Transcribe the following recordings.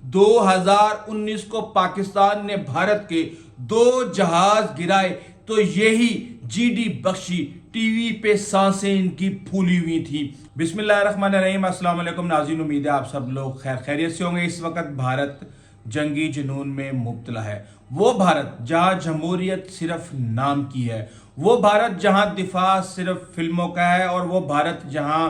2019 کو پاکستان نے بھارت کے 2 جہاز گرائے تو یہی جی ڈی بخشی ٹی وی پہ سانسیں ان کی پھولی ہوئی تھی۔ بسم اللہ الرحمن الرحیم۔ السلام علیکم ناظرین، امید ہے آپ سب لوگ خیریت سے ہوں گے۔ اس وقت بھارت جنگی جنون میں مبتلا ہے۔ وہ بھارت جہاں جمہوریت صرف نام کی ہے، وہ بھارت جہاں دفاع صرف فلموں کا ہے، اور وہ بھارت جہاں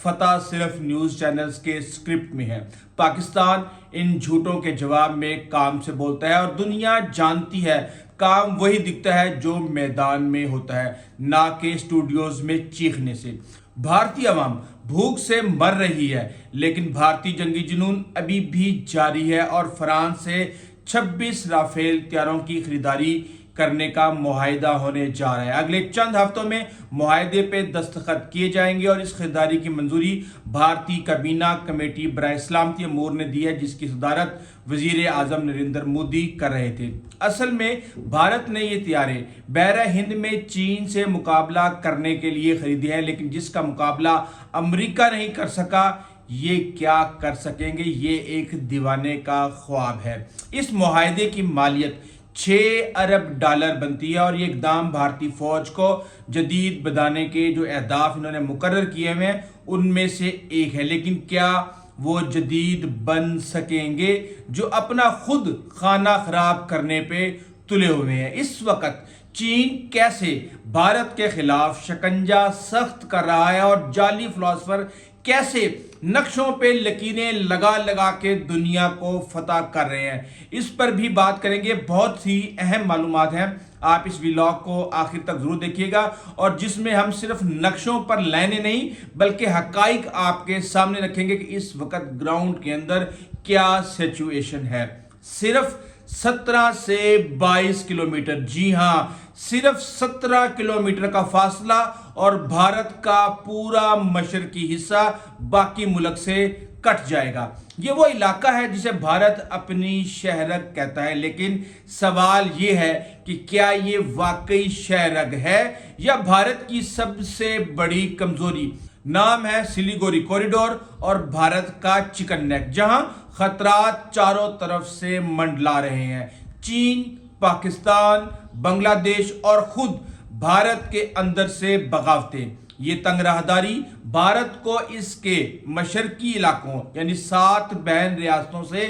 فتح صرف نیوز چینلز کے اسکرپٹ میں ہے۔ پاکستان ان جھوٹوں کے جواب میں کام سے بولتا ہے، اور دنیا جانتی ہے کام وہی دکھتا ہے جو میدان میں ہوتا ہے، نہ کہ اسٹوڈیوز میں چیخنے سے۔ بھارتی عوام بھوک سے مر رہی ہے، لیکن بھارتی جنگی جنون ابھی بھی جاری ہے، اور فرانس سے 26 رافیل طیاروں کی خریداری کرنے کا معاہدہ ہونے جا رہا ہے۔ اگلے چند ہفتوں میں معاہدے پہ دستخط کیے جائیں گے، اور اس خریداری کی منظوری بھارتی کابینہ کمیٹی برائے سلامتی امور نے دی ہے، جس کی صدارت وزیر اعظم نریندر مودی کر رہے تھے۔ اصل میں بھارت نے یہ طیارے بحر ہند میں چین سے مقابلہ کرنے کے لیے خریدے ہیں، لیکن جس کا مقابلہ امریکہ نہیں کر سکا، یہ کیا کر سکیں گے؟ یہ ایک دیوانے کا خواب ہے۔ اس معاہدے کی مالیت 6 ارب ڈالر بنتی ہے، اور یہ اقدام بھارتی فوج کو جدید بنانے کے جو اہداف انہوں نے مقرر کیے ہوئے ہیں ان میں سے ایک ہے۔ لیکن کیا وہ جدید بن سکیں گے جو اپنا خود خانہ خراب کرنے پہ تلے ہوئے ہیں؟ اس وقت چین کیسے بھارت کے خلاف شکنجہ سخت کر رہا ہے، اور جعلی فلاسفر کیسے نقشوں پہ لکیریں لگا لگا کے دنیا کو فتح کر رہے ہیں، اس پر بھی بات کریں گے۔ بہت سی اہم معلومات ہیں، آپ اس ویلاگ کو آخر تک ضرور دیکھیے گا، اور جس میں ہم صرف نقشوں پر لائنیں نہیں بلکہ حقائق آپ کے سامنے رکھیں گے کہ اس وقت گراؤنڈ کے اندر کیا سچویشن ہے۔ صرف 17 سے 22 کلومیٹر، جی ہاں صرف 17 کلومیٹر کا فاصلہ، اور بھارت کا پورا مشرقی حصہ باقی ملک سے کٹ جائے گا۔ یہ وہ علاقہ ہے جسے بھارت اپنی شہرگ کہتا ہے، لیکن سوال یہ ہے کہ کیا یہ واقعی شہرگ ہے یا بھارت کی سب سے بڑی کمزوری؟ نام ہے سلیگوری کوریڈور اور بھارت کا چکن نیک، جہاں خطرات چاروں طرف سے منڈلا رہے ہیں۔ چین، پاکستان، بنگلہ دیش اور خود بھارت کے اندر سے بغاوتیں۔ یہ تنگ راہداری بھارت کو اس کے مشرقی علاقوں یعنی 7 بہن ریاستوں سے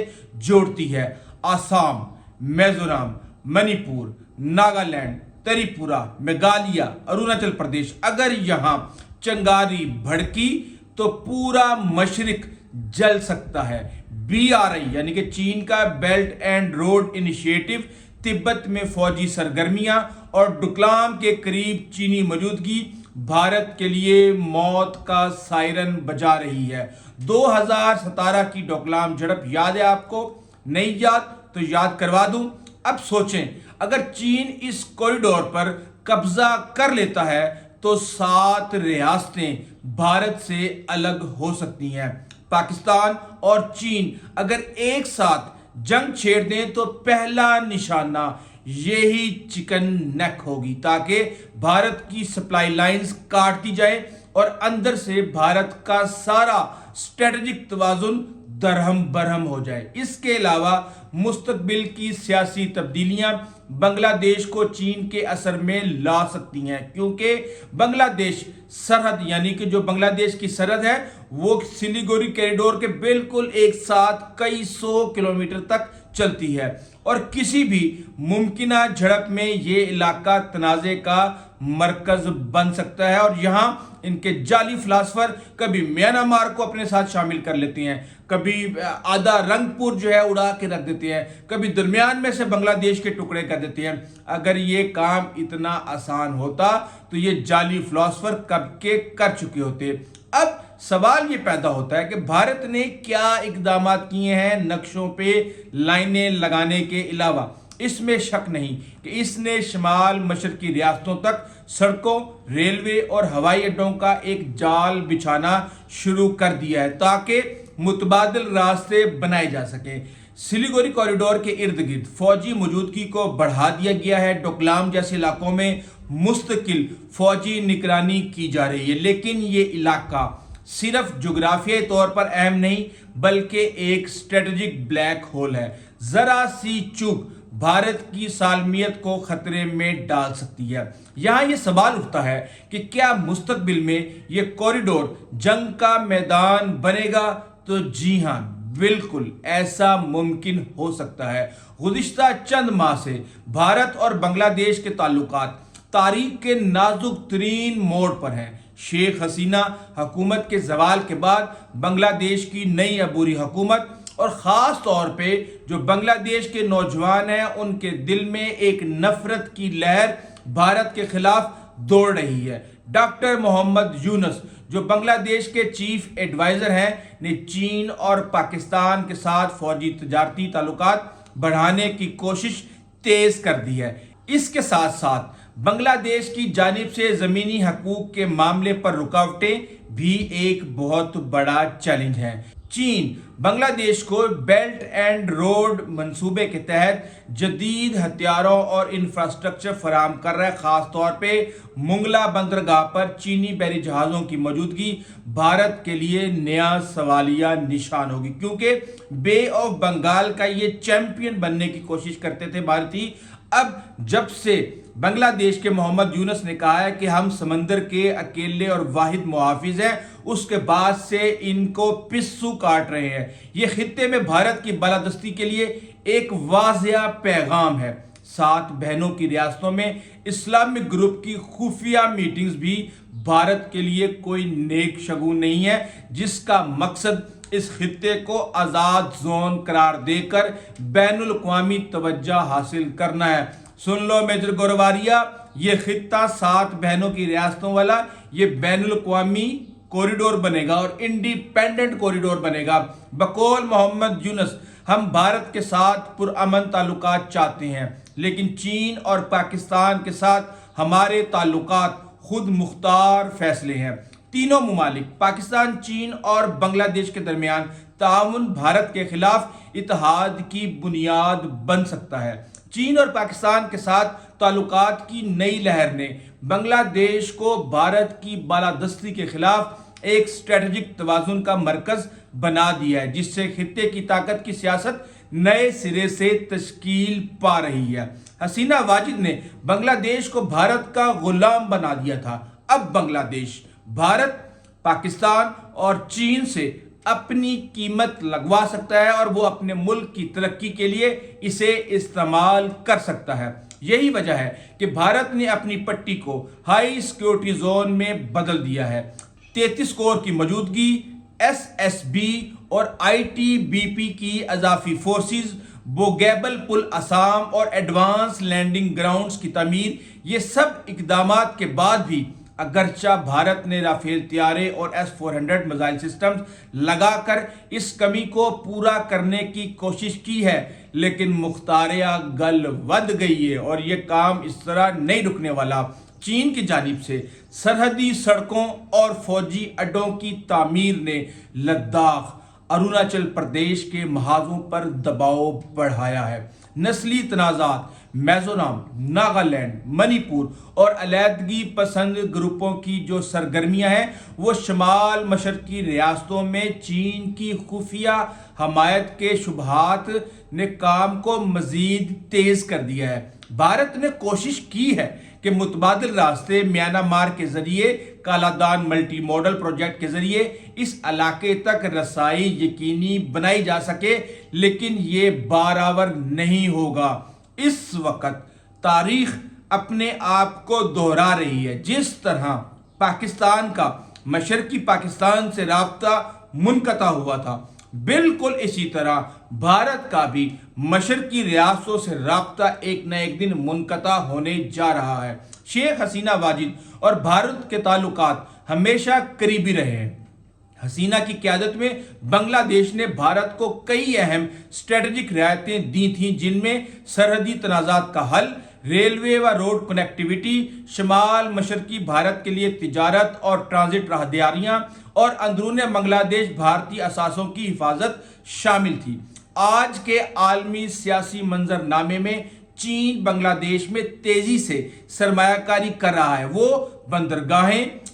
جوڑتی ہے: آسام، میزورم، منی پور، ناگالینڈ، تری پورہ، میگھالیہ، اروناچل پردیش۔ اگر یہاں چنگاری بھڑکی تو پورا مشرق جل سکتا ہے۔ BRI یعنی کہ چین کا بیلٹ اینڈ روڈ انیشیٹو، تبت میں فوجی سرگرمیاں اور ڈوکلام کے قریب چینی موجودگی بھارت کے لیے موت کا سائرن بجا رہی ہے۔ 2017 کی ڈوکلام جھڑپ یاد ہے آپ کو؟ نہیں یاد تو یاد کروا دوں۔ اب سوچیں، اگر چین اس کوریڈور پر قبضہ کر لیتا ہے تو 7 ریاستیں بھارت سے الگ ہو سکتی ہیں۔ پاکستان اور چین اگر ایک ساتھ جنگ چھیڑ دیں تو پہلا نشانہ یہی چکن نیک ہوگی، تاکہ بھارت کی سپلائی لائنز کاٹ دی جائے اور اندر سے بھارت کا سارا اسٹریٹجک توازن درہم برہم ہو جائے۔ اس کے علاوہ مستقبل کی سیاسی تبدیلیاں بنگلہ دیش کو چین کے اثر میں لا سکتی ہیں، کیونکہ بنگلہ دیش سرحد یعنی کہ جو بنگلہ دیش کی سرحد ہے وہ سلیگوری کوریڈور کے بالکل ایک ساتھ کئی 100 کلومیٹر تک چلتی ہے، اور کسی بھی ممکنہ جھڑپ میں یہ علاقہ تنازع کا مرکز بن سکتا ہے، اور یہاں ان کے جعلی فلاسفر کبھی میانمار کو اپنے ساتھ شامل کر لیتے ہیں، کبھی آدھا رنگ پور جو ہے اڑا کے رکھ دیتے ہیں، کبھی درمیان میں سے بنگلہ دیش کے ٹکڑے کر دیتے ہیں۔ اگر یہ کام اتنا آسان ہوتا تو یہ جعلی فلاسفر کب کے کر چکے ہوتے۔ اب سوال یہ پیدا ہوتا ہے کہ بھارت نے کیا اقدامات کیے ہیں نقشوں پہ لائنیں لگانے کے علاوہ؟ اس میں شک نہیں کہ اس نے شمال مشرقی ریاستوں تک سڑکوں، ریلوے اور ہوائی اڈوں کا ایک جال بچھانا شروع کر دیا ہے، تاکہ متبادل راستے بنائے جا سکیں۔ سلیگوری کوریڈور کے ارد گرد فوجی موجودگی کو بڑھا دیا گیا ہے، ڈوکلام جیسے علاقوں میں مستقل فوجی نگرانی کی جا رہی ہے، لیکن یہ علاقہ صرف جغرافیائی طور پر اہم نہیں بلکہ ایک اسٹریٹجک بلیک ہول ہے۔ ذرا سی چوک بھارت کی سالمیت کو خطرے میں ڈال سکتی ہے۔ یہاں یہ سوال اٹھتا ہے کہ کیا مستقبل میں یہ کوریڈور جنگ کا میدان بنے گا؟ تو جی ہاں، بالکل ایسا ممکن ہو سکتا ہے۔ گزشتہ چند ماہ سے بھارت اور بنگلہ دیش کے تعلقات تاریخ کے نازک ترین موڑ پر ہیں۔ شیخ حسینہ حکومت کے زوال کے بعد بنگلہ دیش کی نئی عبوری حکومت اور خاص طور پہ جو بنگلہ دیش کے نوجوان ہیں ان کے دل میں ایک نفرت کی لہر بھارت کے خلاف دوڑ رہی ہے۔ ڈاکٹر محمد یونس جو بنگلہ دیش کے چیف ایڈوائزر ہیں نے چین اور پاکستان کے ساتھ فوجی تجارتی تعلقات بڑھانے کی کوشش تیز کر دی ہے۔ اس کے ساتھ ساتھ بنگلہ دیش کی جانب سے زمینی حقوق کے معاملے پر رکاوٹیں بھی ایک بہت بڑا چیلنج ہے۔ چین بنگلہ دیش کو بیلٹ اینڈ روڈ منصوبے کے تحت جدید ہتھیاروں اور انفراسٹرکچر فراہم کر رہا ہے۔ خاص طور پہ منگلا بندرگاہ پر چینی بحری جہازوں کی موجودگی بھارت کے لیے نیا سوالیہ نشان ہوگی، کیونکہ بے آف بنگال کا یہ چیمپئن بننے کی کوشش کرتے تھے بھارتی۔ اب جب سے بنگلہ دیش کے محمد یونس نے کہا ہے کہ ہم سمندر کے اکیلے اور واحد محافظ ہیں، اس کے بعد سے ان کو پسو کاٹ رہے ہیں۔ یہ خطے میں بھارت کی بالادستی کے لیے ایک واضح پیغام ہے۔ 7 بہنوں کی ریاستوں میں اسلامک گروپ کی خفیہ میٹنگز بھی بھارت کے لیے کوئی نیک شگون نہیں ہے، جس کا مقصد اس خطے کو آزاد زون قرار دے کر بین الاقوامی توجہ حاصل کرنا ہے۔ سن لو میجر گورواریا، یہ خطہ 7 بہنوں کی ریاستوں والا یہ بین الاقوامی کوریڈور بنے گا اور انڈیپینڈنٹ کوریڈور بنے گا۔ بقول محمد یونس، ہم بھارت کے ساتھ پرامن تعلقات چاہتے ہیں، لیکن چین اور پاکستان کے ساتھ ہمارے تعلقات خود مختار فیصلے ہیں۔ تینوں ممالک پاکستان، چین اور بنگلہ دیش کے درمیان تعاون بھارت کے خلاف اتحاد کی بنیاد بن سکتا ہے۔ چین اور پاکستان کے ساتھ تعلقات کی نئی لہر نے بنگلہ دیش کو بھارت کی بالادستی کے خلاف ایک اسٹریٹجک توازن کا مرکز بنا دیا ہے، جس سے خطے کی طاقت کی سیاست نئے سرے سے تشکیل پا رہی ہے۔ حسینہ واجد نے بنگلہ دیش کو بھارت کا غلام بنا دیا تھا۔ اب بنگلہ دیش بھارت، پاکستان اور چین سے اپنی قیمت لگوا سکتا ہے اور وہ اپنے ملک کی ترقی کے لیے اسے استعمال کر سکتا ہے۔ یہی وجہ ہے کہ بھارت نے اپنی پٹی کو ہائی سیکیورٹی زون میں بدل دیا ہے۔ 33 کور کی موجودگی، ایس ایس بی اور آئی ٹی بی پی کی اضافی فورسز، بوگیبل پل آسام اور ایڈوانس لینڈنگ گراؤنڈز کی تعمیر، یہ سب اقدامات کے بعد بھی اگرچہ بھارت نے رافیل طیارے اور S-400 میزائل سسٹمز لگا کر اس کمی کو پورا کرنے کی کوشش کی ہے، لیکن مختاریہ گل ود گئی ہے اور یہ کام اس طرح نہیں رکنے والا۔ چین کی جانب سے سرحدی سڑکوں اور فوجی اڈوں کی تعمیر نے لداخ، اروناچل پردیش کے محاذوں پر دباؤ بڑھایا ہے۔ نسلی تنازعات میزورم، ناگالینڈ، منی پور اور علیحدگی پسند گروپوں کی جو سرگرمیاں ہیں وہ شمال مشرقی ریاستوں میں چین کی خفیہ حمایت کے شبہات نے کام کو مزید تیز کر دیا ہے۔ بھارت نے کوشش کی ہے کہ متبادل راستے میانمار کے ذریعے کالا دان ملٹی موڈل پروجیکٹ کے ذریعے اس علاقے تک رسائی یقینی بنائی جا سکے، لیکن یہ بارآور نہیں ہوگا۔ اس وقت تاریخ اپنے آپ کو دہرا رہی ہے۔ جس طرح پاکستان کا مشرقی پاکستان سے رابطہ منقطع ہوا تھا، بالکل اسی طرح بھارت کا بھی مشرقی ریاستوں سے رابطہ ایک نہ ایک دن منقطع ہونے جا رہا ہے۔ شیخ حسینہ واجد اور بھارت کے تعلقات ہمیشہ قریبی رہے ہیں۔ حسینہ کی قیادت میں بنگلہ دیش نے بھارت کو کئی اہم اسٹریٹجک رعایتیں دی تھیں، جن میں سرحدی تنازعات کا حل، ریلوے و روڈ کنیکٹیویٹی، شمال مشرقی بھارت کے لیے تجارت اور ٹرانزٹ راہداریاں اور اندرون بنگلہ دیش بھارتی اثاثوں کی حفاظت شامل تھی۔ آج کے عالمی سیاسی منظر نامے میں چین بنگلہ دیش میں تیزی سے سرمایہ کاری کر رہا ہے۔ وہ بندرگاہیں،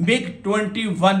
MiG-21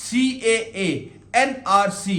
CAA, NRC,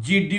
GD